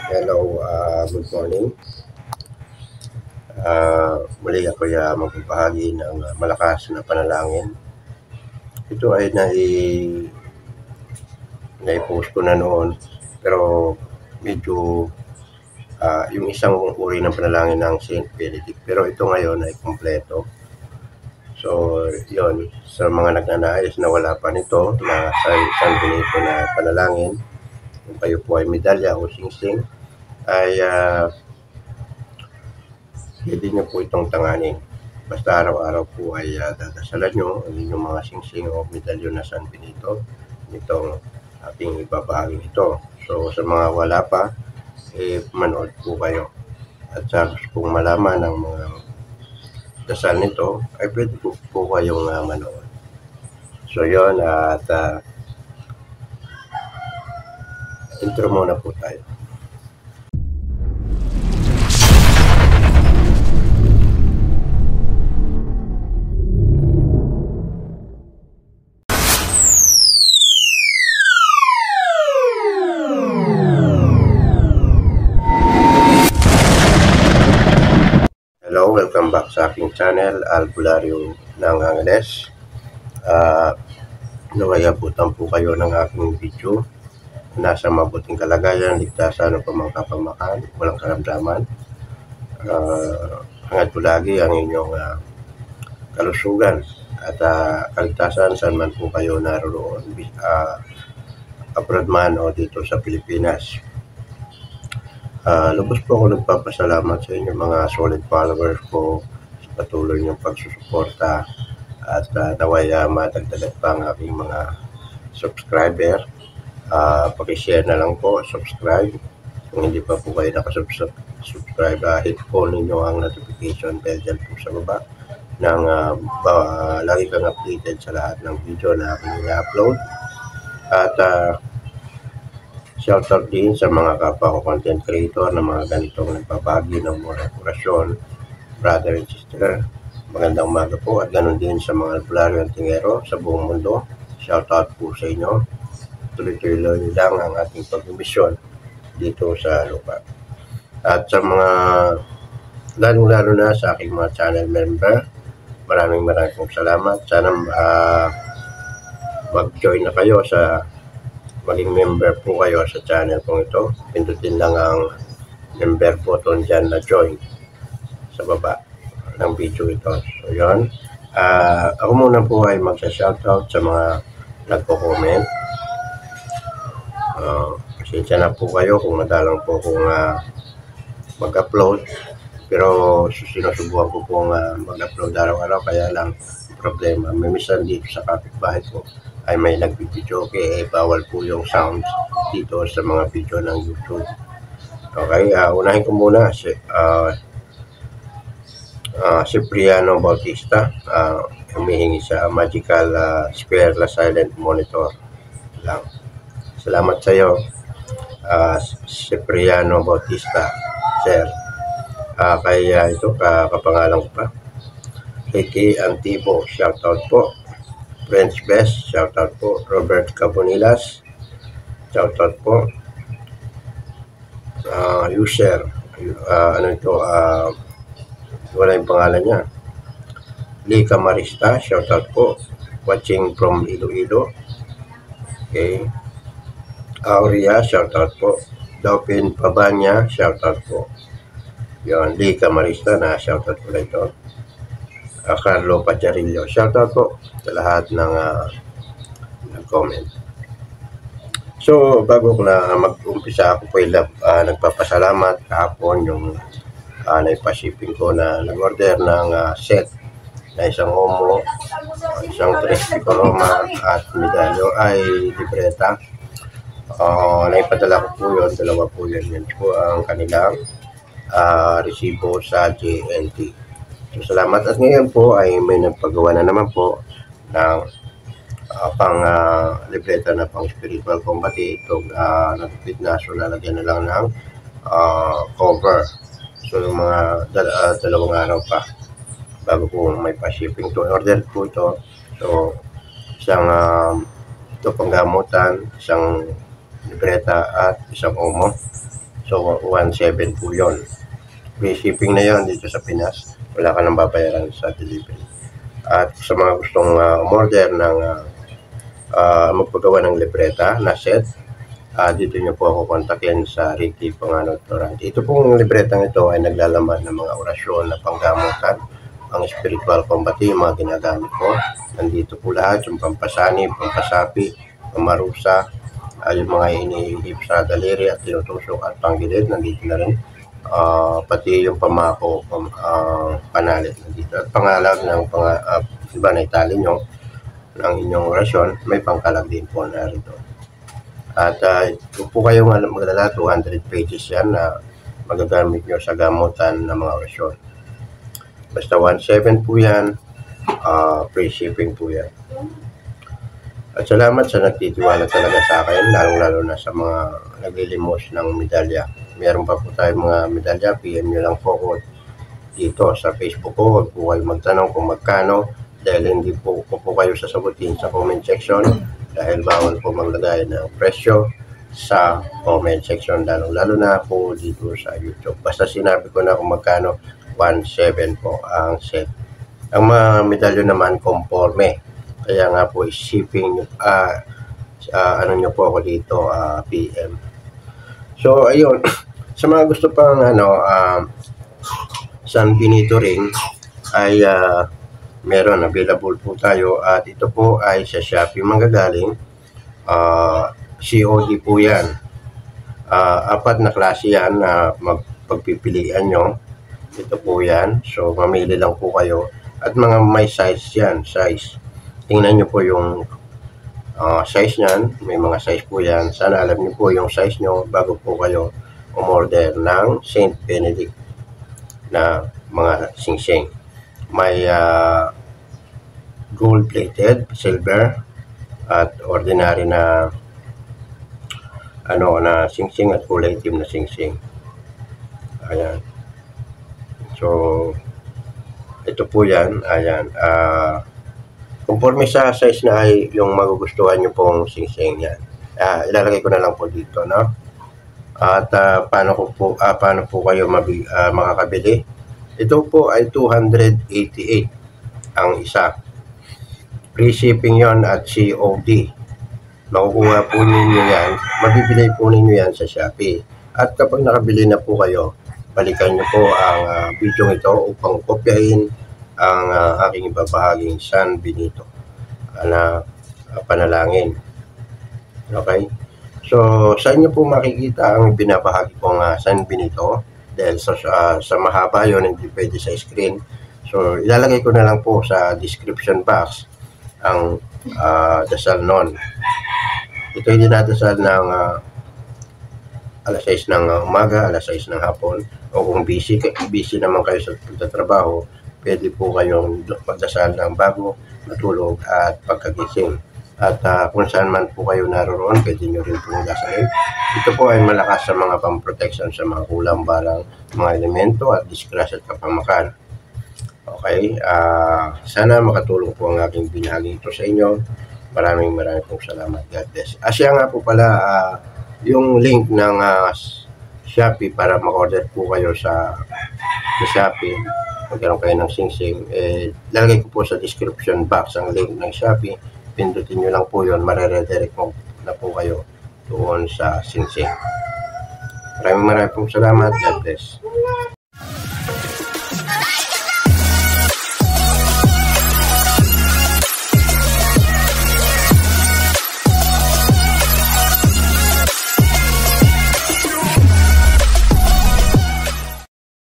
Hello, good morning. Muli ako magbabahagi ng malakas na panalangin. Ito ay nai-post ko na noon, pero medyo yung isang uri ng panalangin ng Saint Benedict. Pero ito ngayon ay kumpleto. So, yon sa mga nagnanais na wala pa nito na San Benito na panalangin, kung kayo po ay medalya o singsing, ay pwede nyo po itong tanganin. Basta araw-araw po ay dadasalan nyo ang inyong mga singsing o medalyon na San Benito nitong ating ibabahagi ito. So sa mga wala pa, manood po kayo. At sa gusto kong malaman ang mga dasal nito, ay pwede po kayong manood. So yun, at intro muna po tayo. Hello, welcome back sa aking channel, Albularyo ng Angeles. Nawayabutan po kayo ng aking video. Nasa mabuting kalagayan, ligtasan o pamangkapamakan, walang karamdaman. Hangad po lagi ang inyong kalusugan at kaligtasan saan man po kayo naroon, abroad man o dito sa Pilipinas. Lubos po ako nagpapasalamat sa inyo mga solid followers ko sa patuloy niyong pagsusuporta at naway matagdagan pa ang aking mga subscriber. Pakishare na lang po, subscribe. Kung hindi pa po kayo nakasubscribe, hit po ninyo ang notification bell dyan po sa baba nang lagi kang updated sa lahat ng video na aking i-upload. At shoutout din sa mga kapwa ko content creator na mga ganitong nagbabagi ng mga orasyon, brother and sister. Magandang umaga po at ganun din sa mga albularyo at tingero sa buong mundo. Shoutout po sa inyo. Tuloy-tuloy lang ang ating pag-misyon dito sa lupa. At sa mga lalong-lalo na sa aking mga channel member, maraming pong salamat. Sana mag-join na kayo sa maging member po kayo sa channel kong ito. Pindutin lang ang member button dyan na join sa baba ng video ito. So yun, ako muna po ay magsa-shoutout sa mga nagko-comment. Pasensya na po kayo kung madalang po kung mag-upload, pero sinusubukan ko pong mag-upload araw-araw, kaya lang problema. May minsan dito sa kapitbahay ko ay may nagbibideo, bawal po yung sounds dito sa mga video ng YouTube. Okay, unahin ko muna si Cipriano Bautista. Humihingi sa Magical Square La Silent Monitor lang. Salamat sa iyo, Cipriano Bautista, sir. Kaya ito, kapangalan ko pa. Ricky Antibo, shoutout po. French Best, shoutout po. Robert Cabonilas, shoutout po. User, wala yung pangalan niya. Lee Camarista, shoutout po. Watching from Iloilo. Okay. Aurea, shoutout po. Daupin Pabanya, shoutout po. Yun, Lee Camarista na shoutout po na ito. Carlo Pacharillo, shoutout po sa lahat ng nag-comment. So, bago ko na mag-umpisa, ako po nagpapasalamat kahapon yung naipashipping ko na nag-order ng set na isang Omo, isang Tres Picoroma at medalyo ay libreta. Naipadala ko po yun, dalawa po yun po ang kanilang resibo sa JNT. So, salamat. At ngayon po ay may nagpagawa na naman po ng pang libreta na pang spiritual combat. Itong natipid na, so lalagyan na lang ng cover. So yung mga dalawang araw pa bago po may pa-shipping to order po ito. So isang ito panggamutan, isang libreta at isang Omo. So, 1.7 po yun. Free shipping na yon dito sa Pinas. Wala ka nang babayaran sa delivery. At sa mga gustong umorder ng magpagawa ng libreta na set, dito nyo po ako kontakin sa Ricky Pangano Restaurant. Ito pong libretang ito ay naglalaman ng mga orasyon na panggamutan, ang spiritual combat, yung mga ginagamit ko. Nandito po lahat, yung pampasani, pampasapi, pamarusa, yung mga inihip sa daliri at tinutusok at panggilid, nandito na rin. Pati yung pamako, panalit nandito. At pangalag ng iba na itali nyo ng inyong orasyon, may pangkalag din po na rito. At kung po kayong magdala, 200 pages yan na magagamit nyo sa gamutan ng mga orasyon. Basta 1.7 po yan, free shipping po yan. At salamat sa nagtitiwala talaga sa akin, lalong-lalo na sa mga naglilimos ng medalya. Meron pa po tayong mga medalya, PM nyo lang po ko dito sa Facebook ko. Huwag po kayo magtanong kung magkano dahil hindi po kayo sasagutin sa comment section. Dahil bawal po maglagay ng presyo sa comment section, lalo na po dito sa YouTube. Basta sinabi ko na kung magkano, 1.7 po ang set. Ang mga medalyo naman conforme. Kaya nga po shipping, ano nyo po ako dito, PM. So ayun, sa mga gusto pang San Benito ring ay meron available po tayo at ito po ay sa Shopee manggagaling. COD po yan. 4 na klase yan na magpagpipilian nyo. Ito po yan. So mamili lang po kayo. At mga may size yan. Size. Tingnan nyo po yung size nyan. May mga size po yan. Sana alam nyo po yung size nyo bago po kayo umorder ng Saint Benedict na mga singsing. May gold plated, silver at ordinary na na singsing at kulay itim na singsing. Ayan. So ito po yan. Ayan. Conforme sa size na ay yung magugustuhan nyo pong singsing yan. Ilalagay ko na lang po dito, no? At paano po kayo makakabili? Ito po ay 288 ang isa. Free shipping yon at COD. Makukuha po ninyo yan, mabibili po ninyo yan sa Shopee. At kapag nakabili na po kayo, balikan nyo po ang video ito upang kopyahin ang aking ibabahaging San Benito na panalangin. Okay? So, sa inyo po makikita ang binabahagi kong San Benito. Dahil sa mahaba yun, hindi pwede sa screen. So, ilalagay ko na lang po sa description box ang dasal nun. Ito ay dinadasal ng alas 6 ng umaga, alas 6 ng hapon. O kung busy naman kayo sa pagtatrabaho, pwede po kayong magdasal ng bago matulog at pagkagising. At kung saan man po kayo naroon, pwede nyo rin po dasalin. Ito po ay malakas sa mga pang-protection sa mga kulang barang, mga elemento at disgrasya at kapamakan. Okay, sana makatulong po ang aking binahagi ito sa inyo. Maraming pong salamat. God bless. Siya nga po pala, yung link ng Shopee para mag-order po kayo sa Shopee. Magkaroon kayo ng singsing. Lalagay ko po sa description box ang link ng Shopee. Pindutin nyo lang po yun, mareredirect mo na po kayo doon sa singsing. Maraming pong salamat. God bless.